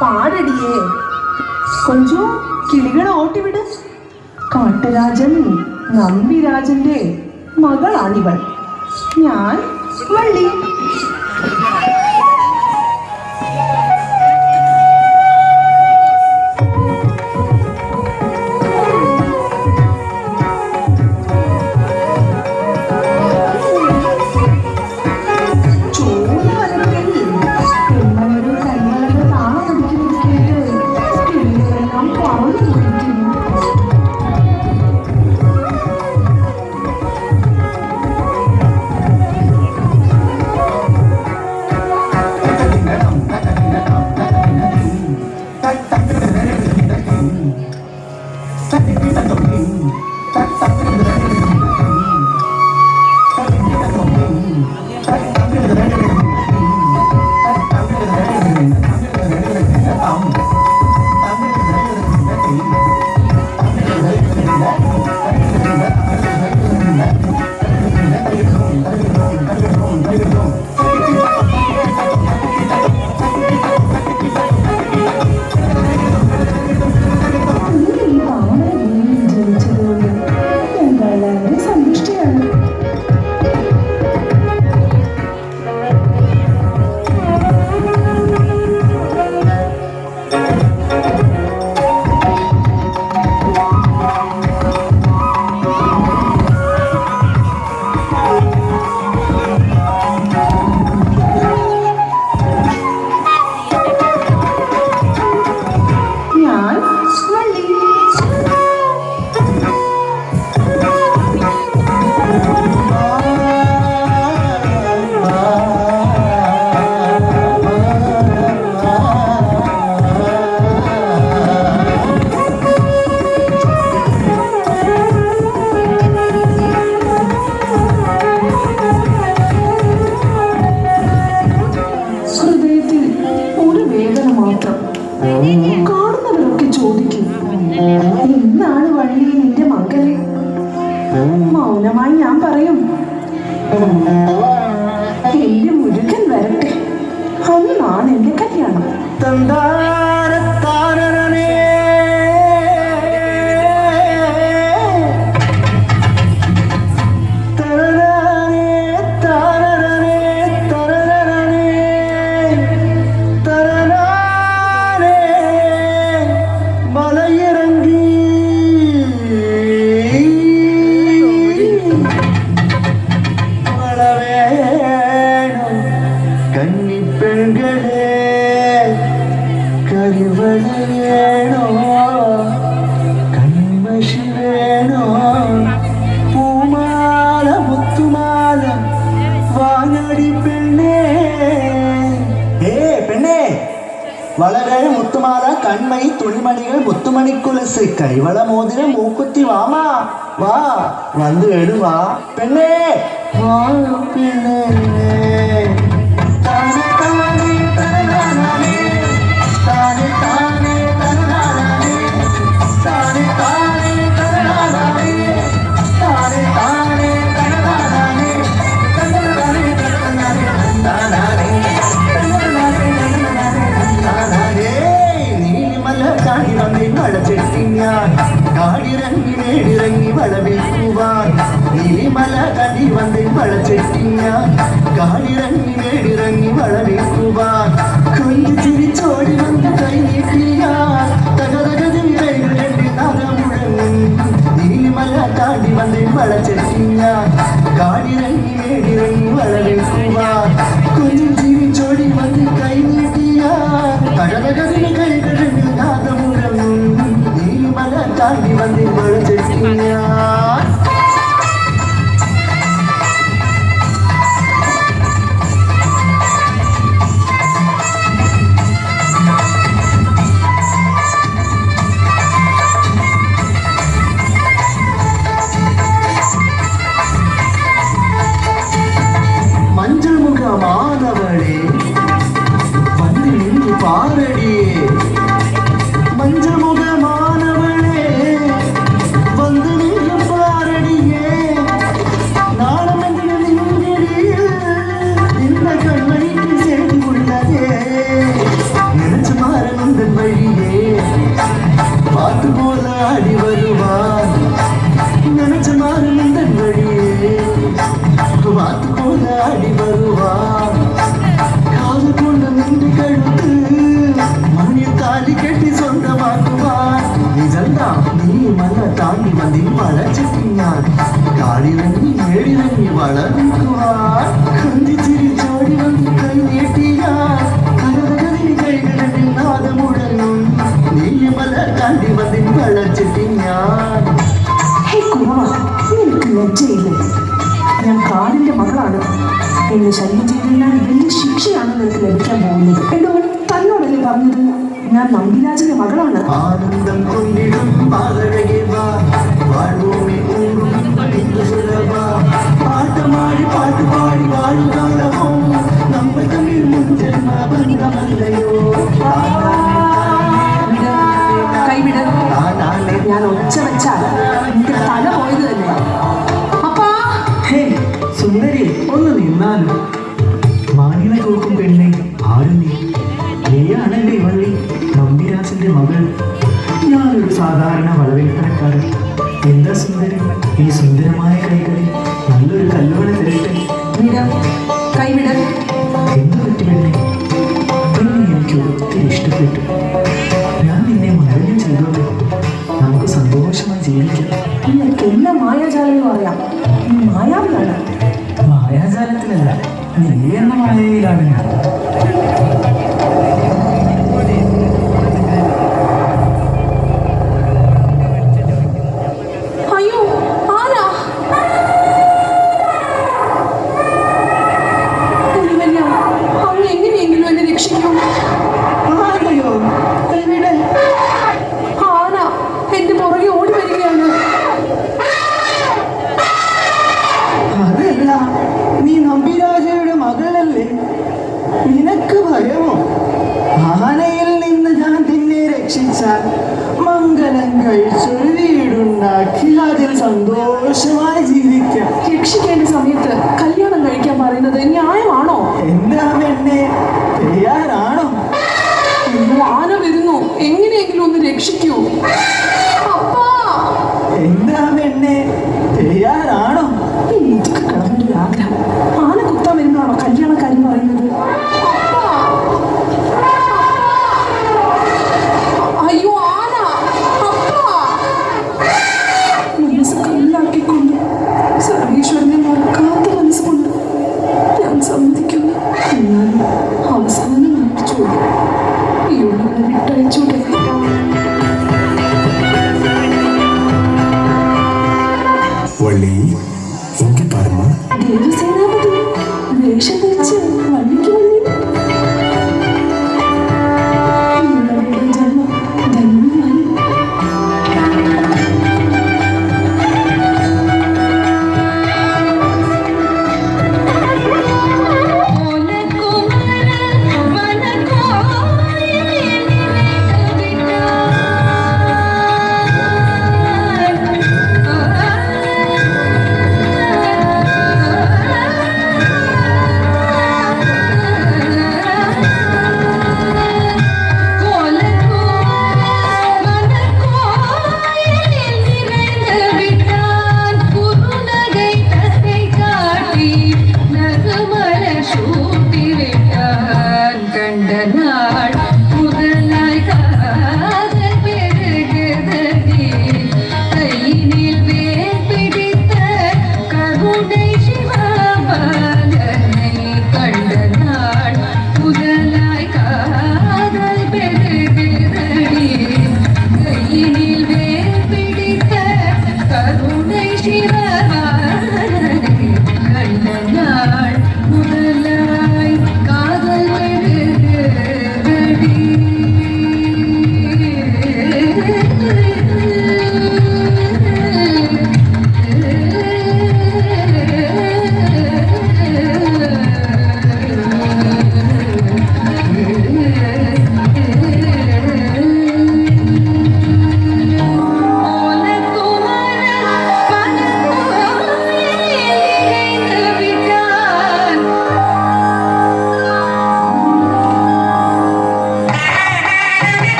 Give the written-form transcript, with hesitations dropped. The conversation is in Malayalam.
പാടടിയേ. கொஞ்சம் കിളികളെ ഓട്ടിവിട്. കാട്ടുരാജൻ നമ്പിരാജന്റെ മകളാണിവൾ. ഞാൻ വള്ളി. കാണുന്നവരൊക്കെ ചോദിക്കും, എന്നാണ് വള്ളി നിന്റെ മകളെ? മൗനമായി ഞാൻ പറയും, എന്റെ മുരുകൻ വരട്ടെ, അന്നാണ് എന്റെ കല്യാണം. വളകൾ മുത്തുമാല കൺമൈ തുണിമണികൾ മുത്തുമണി കുലസ് കൈവള മോതിരം മൂക്കുത്തി വാമാ വാ വന്നു കേടുവാ പെണ്ണേ വാ പെണ്ണേ. കാടിറങ്ങി നേടിറങ്ങി വളവിൽക്കുവാൻ നീലിമല കടി വന്ന് വളച്ചെട്ടിഞ്ഞ കാടിറങ്ങി നേടിറങ്ങി വളവിൽക്കുവാൻ കൊഞ്ചു ചിരിച്ചോടി വന്ന് കൈ നീട്ടിയാൽ തകതകതി കൈകൾ രണ്ടി നരമുഴങ്ങും നീലിമല കാടി വന്ന് വളച്ചെട്ടിഞ്ഞ കാടിറങ്ങി നേടിറങ്ങി വളവിൽക്കുവാൻ കൊഞ്ചു ചിരിച്ചോടി വന്ന് കൈ നീട്ടിയാൽ തകതകതി കൈകൾ രണ്ടി നരമുഴങ്ങും നീലിമല കാടി വന്ന് വളച്ചെട്ടിഞ്ഞ. വളച്ചിട്ട് ഞാൻ. ഹേ കുമാ, നിനക്ക് ലജ്ജയില്ലേ? ഞാൻ കാടിന്റെ മകളാണ്. എന്നെ ശല്യം ചെയ്തതിനാൽ വലിയ ശിക്ഷയാണ് നിനക്ക് ലഭിക്കാൻ പോകുന്നത്. എടോ, തന്നോടല്ലേ പറഞ്ഞത് ഞാൻ നമ്പിരാജന്റെ മകളാണ്? ആനന്ദം കൊണ്ടിടും പാതഴകെ വാ, വാഴ്വോമി ഊറും പടിഞ്ഞു സുലഭാ. പാട്ടമാടി പാട്ടുപാടി വാഴുകാലമോ നമ്മൾ തമ്മിൽ മുൻജന്മ ബന്ധമല്ലയോ. കൈവിട. ഞാൻ ഒച്ച വെച്ചാൽ നിന്റെ തല പോയത് തന്നെ. അപ്പാ, ഹേ സുന്ദരി, ഒന്ന് നിന്നാലും. മാനില തൂക്കും പെണ്ണെ, ആരും നീയാണല്ലേ ഇവളി നമ്പിരാജന്റെ മകൾ. ഞാനൊരു സാധാരണ വളവിൽപ്പനക്കാരൻ. എന്താ സുന്ദരി, ഈ സുന്ദരമായ കൈകളിൽ നല്ലൊരു കല്ലുവള തരട്ടെ. വിട, കൈവിട. എന്തു പറ്റി പെണ്ണെ? എന്നെ എനിക്ക് ഒത്തിരി ഇഷ്ടപ്പെട്ടു. ഞാൻ നിന്നെ മറന്നു ചെയ്തോളൂ. നമുക്ക് സന്തോഷമായി ജീവിക്കാം. നിനക്ക് എല്ലാ മായാജാലങ്ങളും അറിയാം. നീ മായാവിയാണ്. മായാജാലത്തിലല്ല, നീ എന്ന മായയിലാണ് ഞാൻ. അയ്യോ, ആരാ? തിരുവല്ല, അങ്ങ് എങ്ങനെയെങ്കിലും എന്നെ രക്ഷിക്കൂ. ആരെയോ ഇവിടെ ആന എന്റെ പുറകെ ഓടി വരികയാണ്. അതല്ല, നീ നമ്പിരാജയുടെ മകളല്ലേ? നിനക്ക് ഭയമോ? ആനയിൽ നിന്ന് ഞാൻ നിന്നെ രക്ഷിച്ചാൽ മംഗലം കഴിച്ചൊരു വീടുണ്ടാക്കി അതിൽ സന്തോഷമായി ജീവിക്കാം. രക്ഷിക്കേണ്ട സമയത്ത് കല്യാണം കഴിക്കാൻ പറയുന്നത് ന്യായമാണോ? എന്താ പെണ്ണെ, തയ്യാറാണോ? അയ്യോ, ആന വരുന്നു. എങ്ങനെയെങ്കിലും ഒന്ന് രക്ഷിക്കൂ. അപ്പാ, എന്താ പെണ്ണെ, തയ്യാറാണോ? ഈ മുതുക്ക് കിടന്നൊരു ആഗ്രഹം. ആന കുത്താൻ വരുന്നതാണോ കല്യാണക്കാരി പറയുന്നത്? അപ്പാ, അയ്യോ, ആന! അപ്പാ, മനസ്സ് കല്ലാക്കിക്കൊണ്ട് സർവീശ്വരനെ മറക്കാത്ത മനസ്സുകൊണ്ട് ഞാൻ സമ്മതിക്കുന്നു. എന്നാലും അവസാനമായിട്ട് ചോദിക്കും, ഈ ഉള്ളവരെ വിട്ടയച്ചൂടെ? വള്ളി, ഇങ്ങ് പറമ്മ. ദേവസേനാപതി വേഷം ധരിച്ച് വള്ളിക്ക് മുന്നിൽ